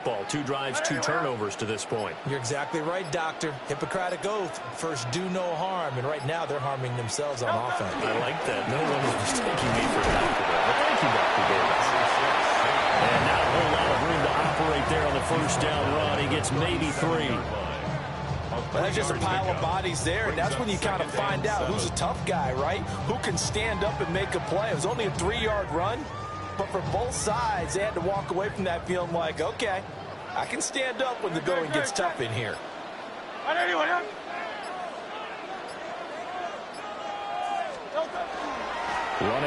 Ball, 2 drives, 2 turnovers to this point. You're exactly right, Doctor. Hippocratic oath. First, do no harm. And right now, they're harming themselves on offense. I like that. No one is mistaking me for Dr. But thank you, Dr. Davis. And not a whole lot of room to operate there on the first down run. He gets maybe 3. Well, that's just a pile of bodies there, and that's when you kind of find out who's a tough guy, right? Who can stand up and make a play. It was only a 3-yard run. But for both sides, they had to walk away from that feeling like, okay, I can stand up when the going gets tough in here. Running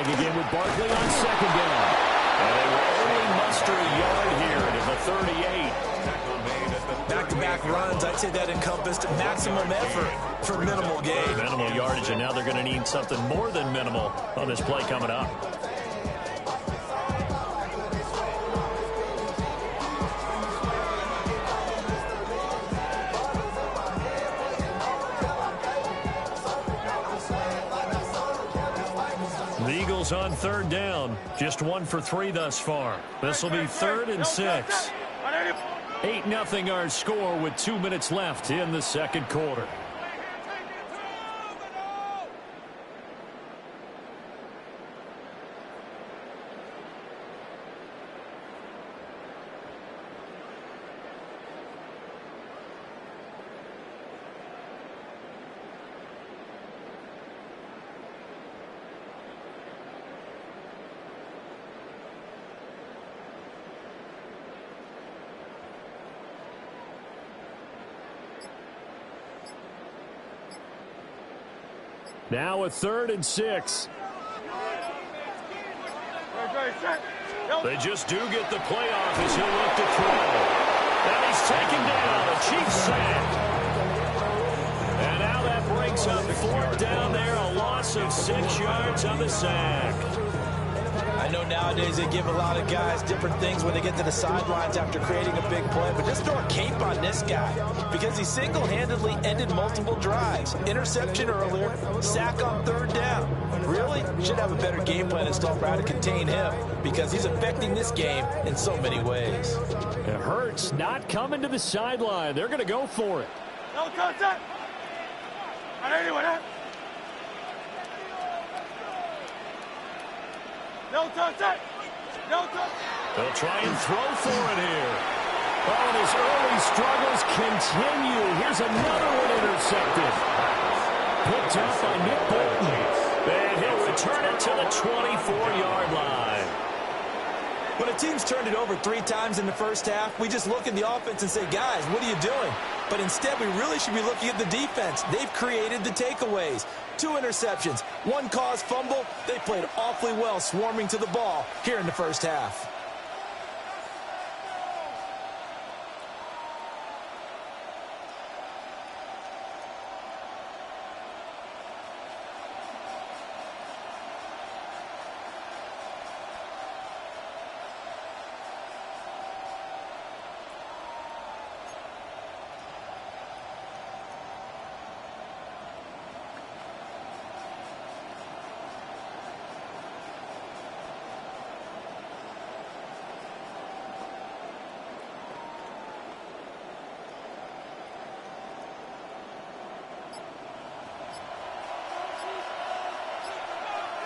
again with Barkley on second down. And they will only muster a yard here at the 38. Back-to-back runs, I'd say that encompassed maximum effort for minimal gain. Minimal yardage, and now they're going to need something more than minimal on this play coming up. The Eagles on third down. Just 1 for 3 thus far. This will be 3rd and 6. 8-0 our score with 2 minutes left in the second quarter. Now a 3rd and 6. They just do get the play off as he'll look to throw. And he's taken down. A Chiefs sack. And now that brings up 4th down there. A loss of 6 yards on the sack. I know nowadays they give a lot of guys different things when they get to the sidelines after creating a big play, but just throw a cape on this guy because he single-handedly ended multiple drives. Interception earlier, sack on 3rd down. Really? Should have a better game plan installed for how to contain him because he's affecting this game in so many ways. It hurts not coming to the sideline. They're going to go for it. No contact. No contact. No contact. They'll try and throw for it here. Oh, and his early struggles continue. Here's another one intercepted. Picked up by Nick Bolton. And he'll return it to the 24-yard line. When a team's turned it over 3 times in the first half, we just look at the offense and say, guys, what are you doing? But instead, we really should be looking at the defense. They've created the takeaways. 2 interceptions, 1 caused fumble. They played awfully well swarming to the ball here in the first half.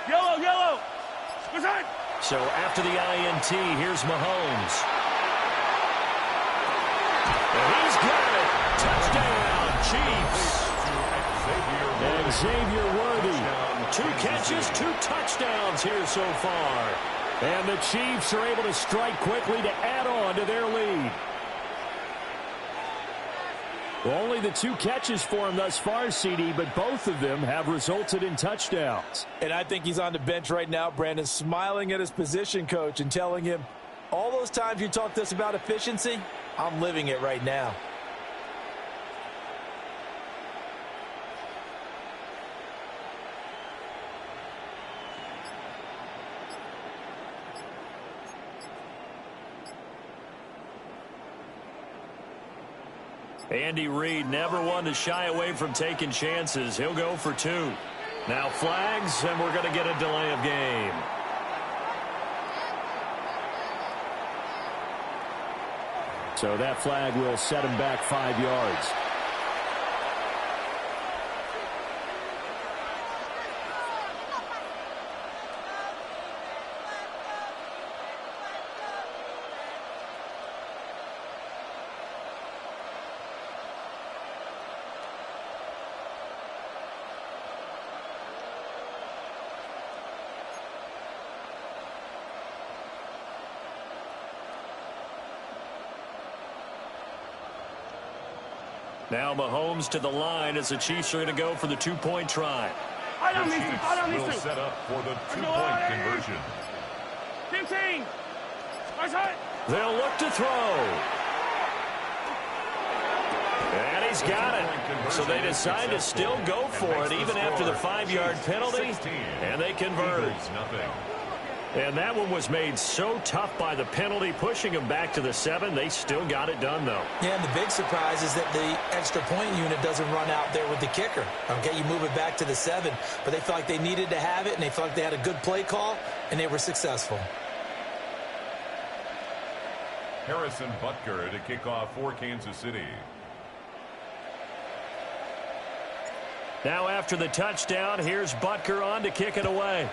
Yellow. So after the INT, here's Mahomes. And he's got it. Touchdown, Chiefs. And Xavier Worthy. 2 catches, 2 touchdowns here so far. And the Chiefs are able to strike quickly to add on to their lead. Only the 2 catches for him thus far, CD, but both of them have resulted in touchdowns. And I think he's on the bench right now, Brandon, smiling at his position coach and telling him, all those times you talked to us about efficiency, I'm living it right now. Andy Reid, never one to shy away from taking chances. He'll go for 2. Now flags, and we're going to get a delay of game. So that flag will set him back 5 yards. Now Mahomes to the line as the Chiefs are going to go for the two-point try. The Chiefs will set up for the two-point conversion. They'll look to throw. And he's got it. So they decide to still go for it even after the 5-yard penalty. And they convert. And that one was made so tough by the penalty, pushing them back to the 7. They still got it done, though. Yeah, and the big surprise is that the extra point unit doesn't run out there with the kicker. Okay, you move it back to the 7, but they felt like they needed to have it, and they felt like they had a good play call, and they were successful. Harrison Butker to kick off for Kansas City. Now after the touchdown, here's Butker on to kick it away.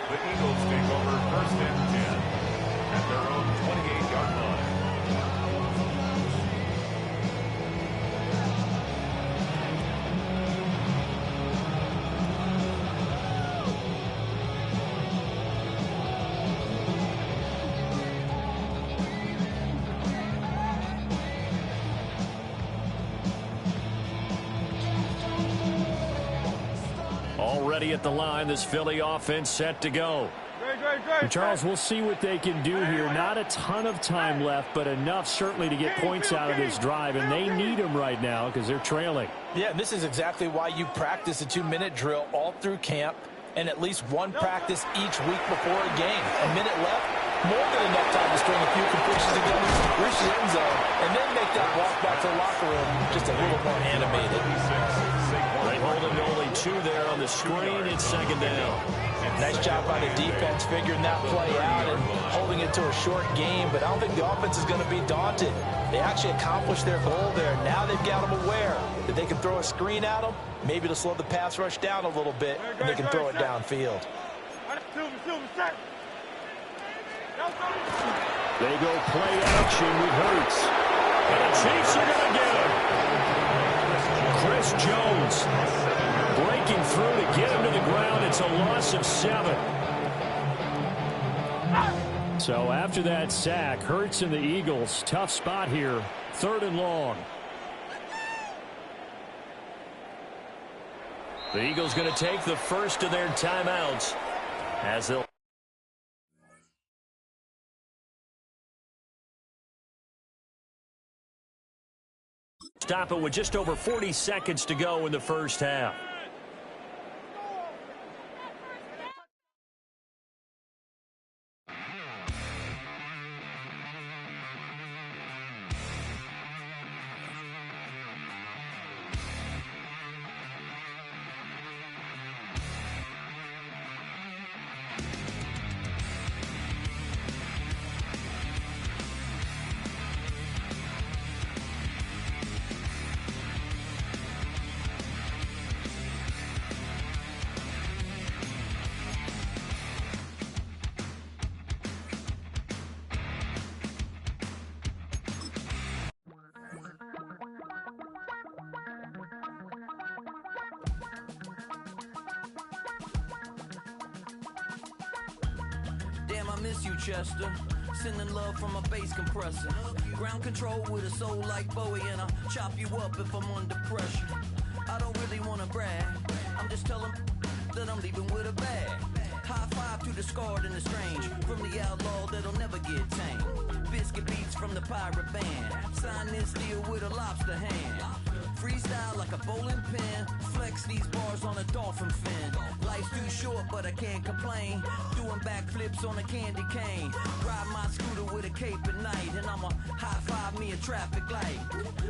The Eagles take over first and 10 at their own 28-yard line. Already at the line, this Philly offense set to go. And Charles, we'll see what they can do here. Not a ton of time left, but enough certainly to get points out of this drive, and they need them right now because they're trailing. Yeah, and this is exactly why you practice a 2-minute drill all through camp and at least one practice each week before a game. A minute left, more than enough time to string a few completions together, reach the end zone, and then make that walk back to the locker room just a little more animated. They hold it to only 2 there on the screen. It's second down. Nice job by the defense figuring that play out and holding it to a short game, but I don't think the offense is going to be daunted. They actually accomplished their goal there. Now they've got them aware that they can throw a screen at them, maybe to slow the pass rush down a little bit, and they can throw it downfield. They go play action with Hurts. And the Chiefs are going to get him. Chris Jones breaking through to get him to the ground. It's a loss of 7. So after that sack, Hurts and the Eagles, tough spot here. 3rd and long. The Eagles going to take the first of their timeouts as they'll stop it with just over 40 seconds to go in the first half. Damn, I miss you, Chester. Sending love from a bass compressor. Ground control with a soul like Bowie, and I'll chop you up if I'm under pressure. I don't really want to brag. I'm just telling that I'm leaving with a bag. High five to the scarred and the strange. From the outlaw that'll never get tamed. Biscuit beats from the pirate band. Sign this deal with a lobster hand. freestyle like a bowling pin. Flex these bars on a dolphin fin. Life's too short, but I can't complain. Doing backflips on a candy cane. Ride my scooter with a cape at night, and I'ma high five me a traffic light.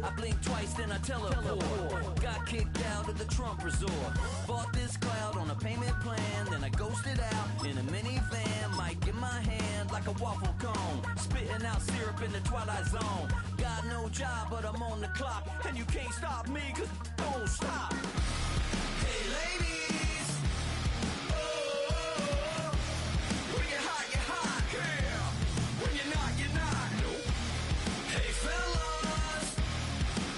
I blink twice, then I teleport. Got kicked out of the Trump resort. Bought this cloud on a payment plan, then I ghosted out in a minivan. Mic in my hand like a waffle cone. Spitting out syrup in the twilight zone. Got no job, but I'm on the clock, and you can't stop me, cause don't stop. Hey ladies, oh, when you're hot, yeah. When you're not, nope. Hey fellas,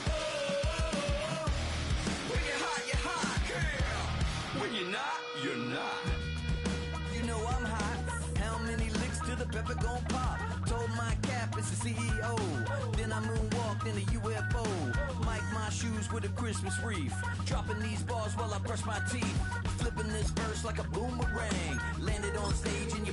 oh, when you're hot, yeah. When you're not. You know I'm hot. How many licks till the pepper gon' pop? Told my cap it's the CEO. Then I moonwalked in a UFO. Mic my shoes with a Christmas wreath. Dropping these bars while I brush my teeth. Flipping this verse like a boomerang. Landed on stage and you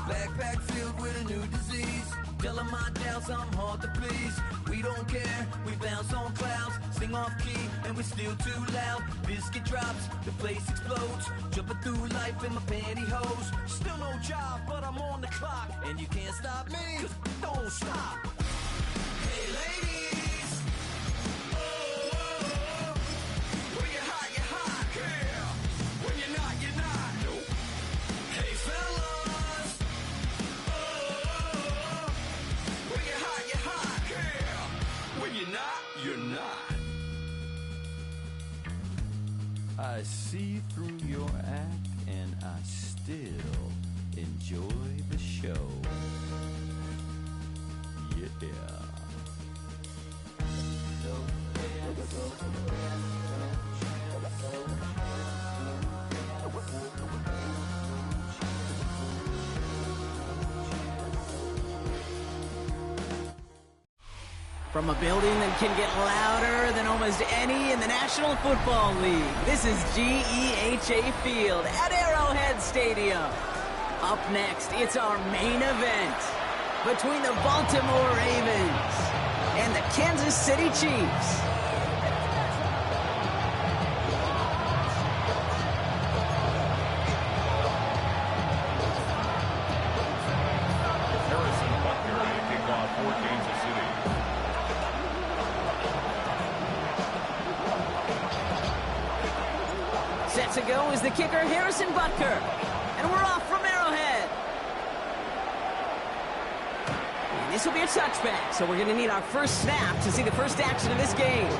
backpack filled with a new disease. Telling my doubts I'm hard to please. We don't care, we bounce on clouds. Sing off key and we're still too loud. Biscuit drops, the place explodes. Jumping through life in my pantyhose. Still no job, but I'm on the clock. And you can't stop me, cause don't stop. Hey ladies, oh, when you're hot, yeah. When you're not, nope. Hey fellas, oh, when you're hot, yeah. When you're not. I see through your act and I still enjoy the show. Yeah. From a building that can get louder than almost any in the National Football League, this is GEHA Field at Arrowhead Stadium. Up next, it's our main event between the Baltimore Ravens and the Kansas City Chiefs. Harrison Butker to kick off for Kansas City. Set to go is the kicker, Harrison Butker. And we're off from Arrowhead. And this will be a touchback, so we're going to need our first snap to see the first action of this game.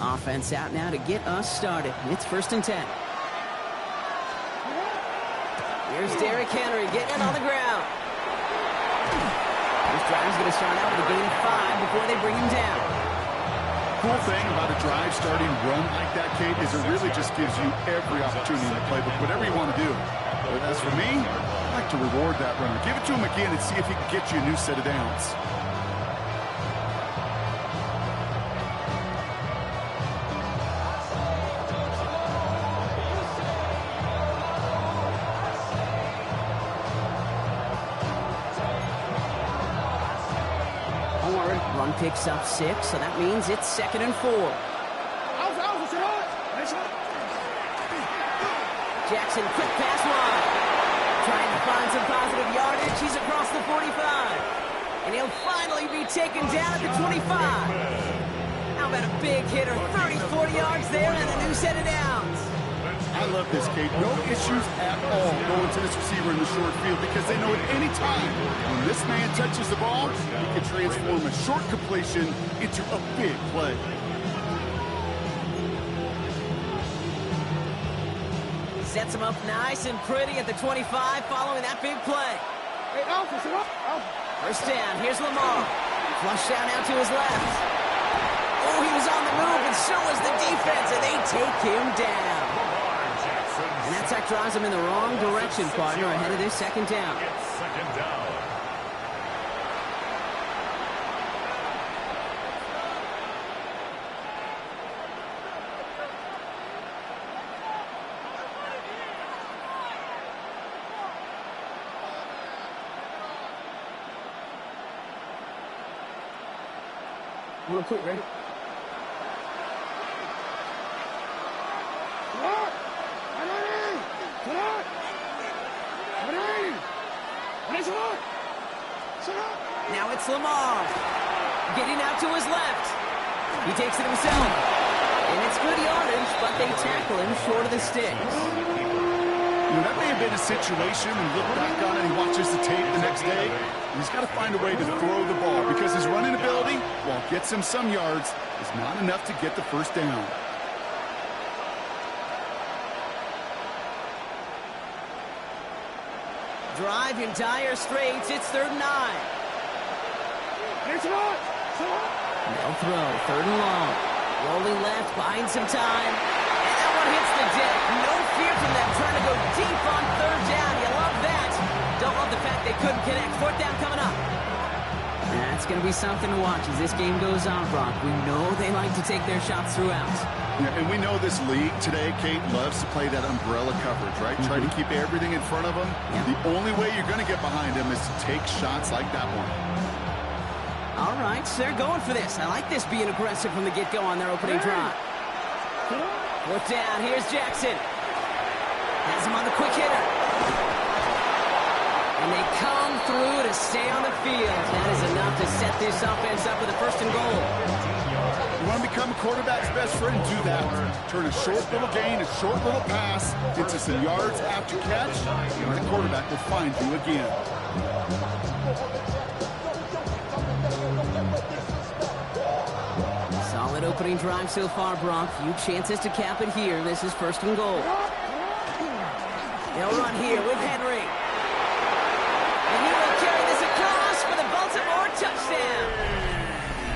Offense out now to get us started. It's 1st and 10. Here's Derrick Henry getting it on the ground. This drive's going to start out with a gain of 5 before they bring him down. Cool thing about a drive starting run like that, Kate, is it really just gives you every opportunity in the playbook, whatever you want to do. But as for me, I like to reward that runner. Give it to him again and see if he can get you a new set of downs. Run picks up 6, so that means it's 2nd and 4. Jackson, quick pass wide. Trying to find some positive yardage. He's across the 45. And he'll finally be taken down at the 25. How about a big hitter? 30, 40 yards there and a new set of downs. I love this, Kate. No issues at all going to this receiver in the short field because they know at any time when this man touches the ball, he can transform a short completion into a big play. Sets him up nice and pretty at the 25 following that big play. First down, here's Lamar. Flush down out to his left. Oh, he was on the move, and so was the defense, and they take him down. And that sack drives him in the wrong direction, partner, ahead of this 2nd down. It's 2nd down. Real quick, ready? Now it's Lamar. Getting out to his left. He takes it himself. And it's good yardage, but they tackle him short of the sticks. That may have been a situation, and look back on it, he watches the tape the next day. He's got to find a way to throw the ball because his running ability, while it gets him some yards, is not enough to get the first down. Drive in dire straits. It's 3rd and 9. No throw. 3rd and long. Rolling left, buying some time. And that one hits the deck. No fear from them trying to go deep on 3rd down. You love that. Don't love the fact they couldn't connect. 4th down coming up. That's going to be something to watch as this game goes on, Brock. We know they like to take their shots throughout. Yeah, and we know this league today, Kate, loves to play that umbrella coverage, right? Try to keep everything in front of them. Yeah. The only way you're going to get behind them is to take shots like that one. All right, so they're going for this. I like this being aggressive from the get-go on their opening drive. 4th down, here's Jackson. Has him on the quick hitter. And they come through to stay on the field. That is enough to set this offense up with a 1st and goal. You want to become a quarterback's best friend, do that. Turn a short little gain, a short little pass into some yards after catch, and the quarterback will find you again. Solid opening drive so far, Brock. Few chances to cap it here. This is 1st and goal. They'll run here with Henry. And he will carry this across for the Baltimore touchdown.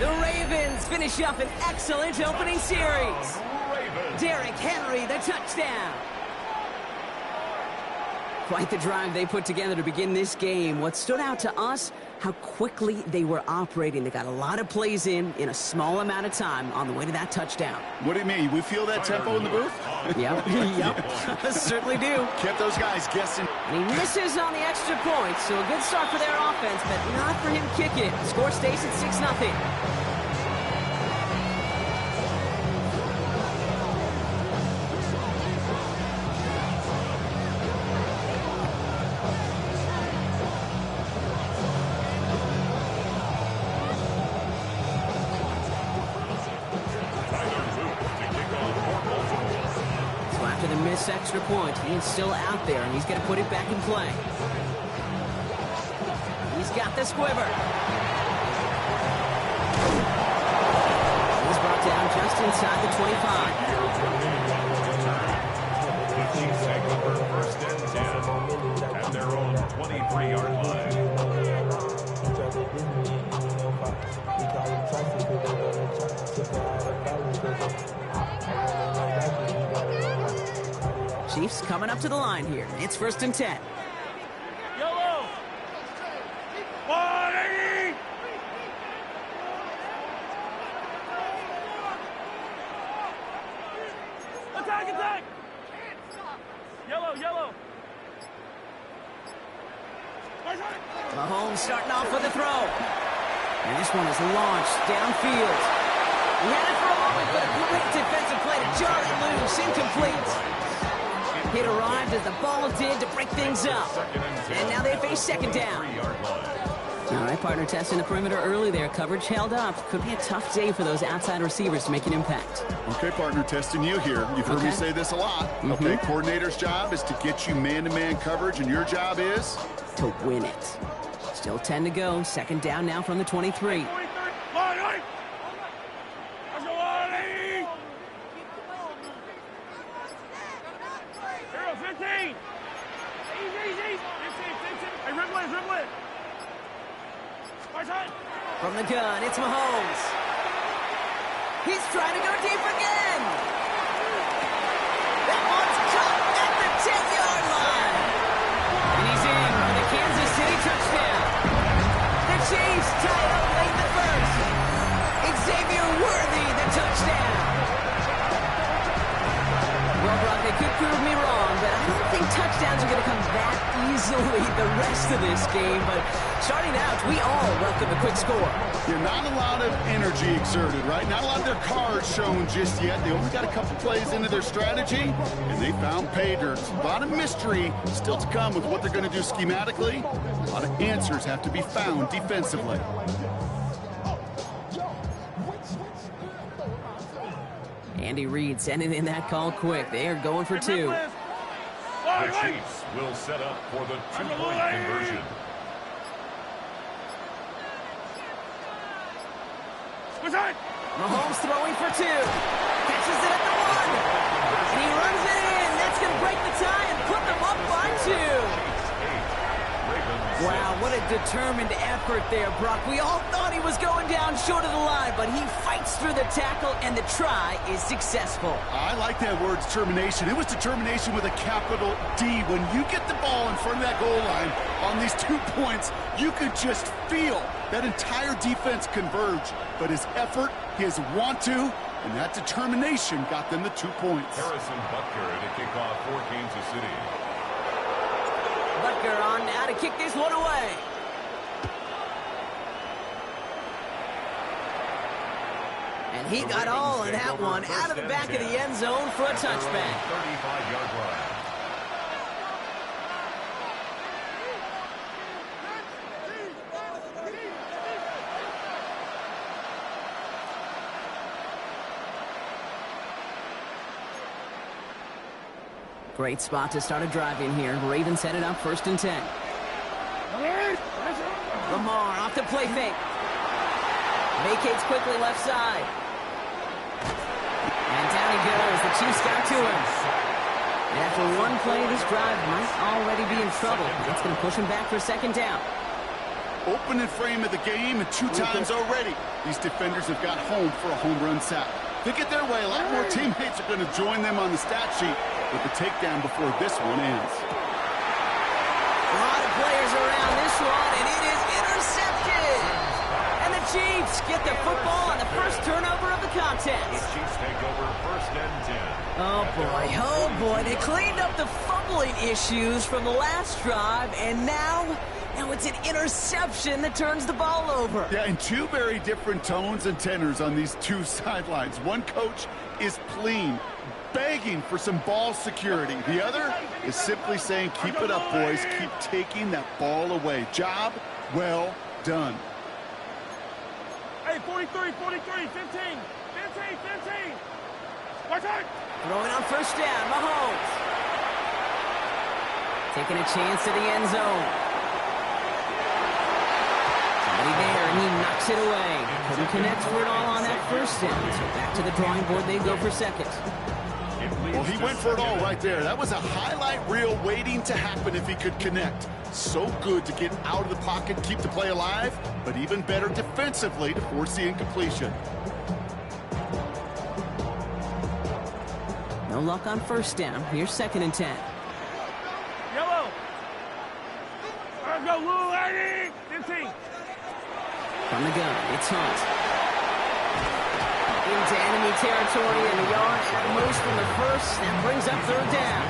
The Ravens finish up an excellent opening series. Derrick Henry, the touchdown. Quite the drive they put together to begin this game. What stood out to us, how quickly they were operating. They got a lot of plays in a small amount of time on the way to that touchdown. What do you mean? We feel that tempo in the booth? Yep, yep, certainly do. Kept those guys guessing. And he misses on the extra point, so a good start for their offense, but not for him kicking it. Score stays at 6-0. Extra point. He is still out there, and he's going to put it back in play. He's got the squiver. He's brought down just inside the 25. The Chiefs take over 1st and 10 at their own 23-yard line. Chiefs coming up to the line here. It's 1st and 10. Yellow. 180. Attack. Yellow. Mahomes starting off with a throw. And this one is launched downfield. He had it for a moment, but a great defensive play to jar it loose. Incomplete. It arrived as the ball did to break things up. And now they face 2nd down. All right, partner, testing the perimeter early there. Coverage held up. Could be a tough day for those outside receivers to make an impact. Okay, partner, testing you here. You've heard me say this a lot. Okay, coordinator's job is to get you man-to-man coverage, and your job is? To win it. Still 10 to go. 2nd down now from the 23. From the gun, it's Mahomes. He's trying to go deep again. That one's caught at the 10-yard line. And he's in for the Kansas City touchdown. The Chiefs tie up late in the 1st. Xavier Worthy, the touchdown. Well, Brock, they could prove me wrong, but I don't think touchdowns are going to come that easily the rest of this game. But starting out, we all welcome a quick score. Yeah, not a lot of energy exerted, right? Not a lot of their cards shown just yet. They only got a couple plays into their strategy, and they found pay dirt. A lot of mystery still to come with what they're going to do schematically. A lot of answers have to be found defensively. Andy Reid sending in that call quick. They are going for two. The Chiefs will set up for the two-point conversion. Mahomes throwing for two. Catches it at the one. And he runs it in. That's going to break the tie and put them up by two. Wow, what a determined effort there, Brock. We all thought he was going down short of the line, but he fights through the tackle, and the try is successful. I like that word, determination. It was determination with a capital D. When you get the ball in front of that goal line on these 2 points, you could just feel that entire defense converge. But his effort, his want to, and that determination got them the 2 points. Harrison Butker to kick off for Kansas City. Butker on now to kick this one away. And he got all of that one out of the back of the end zone for a touchback. 35-yard line. Great spot to start a drive in here. Ravens set it up 1st and 10. Lamar off the play fake. Vacates quickly left side. And down he goes. The Chiefs got to him. And after one play, this drive might already be in trouble. That's going to push him back for 2nd down. Opening frame of the game, and 2 times already, these defenders have got home for a home run sack. They get their way, a lot more teammates are going to join them on the stat sheet with the takedown before this one ends. A lot of players around this one, and it is intercepted. And the Chiefs get the football on the first turnover of the contest. The Chiefs take over 1st and 10. Oh boy, they cleaned up the fumbling issues from the last drive, and now it's an interception that turns the ball over. Yeah, and 2 very different tones and tenors on these 2 sidelines. One coach is pleading, begging for some ball security. The other is simply saying, keep it up, boys. Keep taking that ball away. Job well done. Hey, 43, 15. Watch out! Throwing on 1st down, Mahomes. Taking a chance to the end zone. Somebody there, and he knocks it away. Couldn't connect for it all on that 1st down. So back to the drawing board they go for 2nd. Well, he went for it all right there. That was a highlight reel waiting to happen if he could connect. So good to get out of the pocket, keep the play alive, but even better defensively to force the incompletion. No luck on 1st down. Here's 2nd and 10. Yellow. Let's go, Lou, 15. From the gun, it's Hunt. Into enemy territory in the yard at most from the 1st. That brings up 3rd down.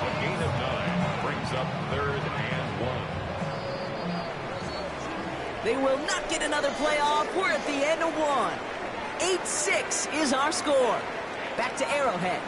A gain of 9 brings up 3rd and 1. They will not get another play off. We're at the end of one. 8-6 is our score. Back to Arrowhead.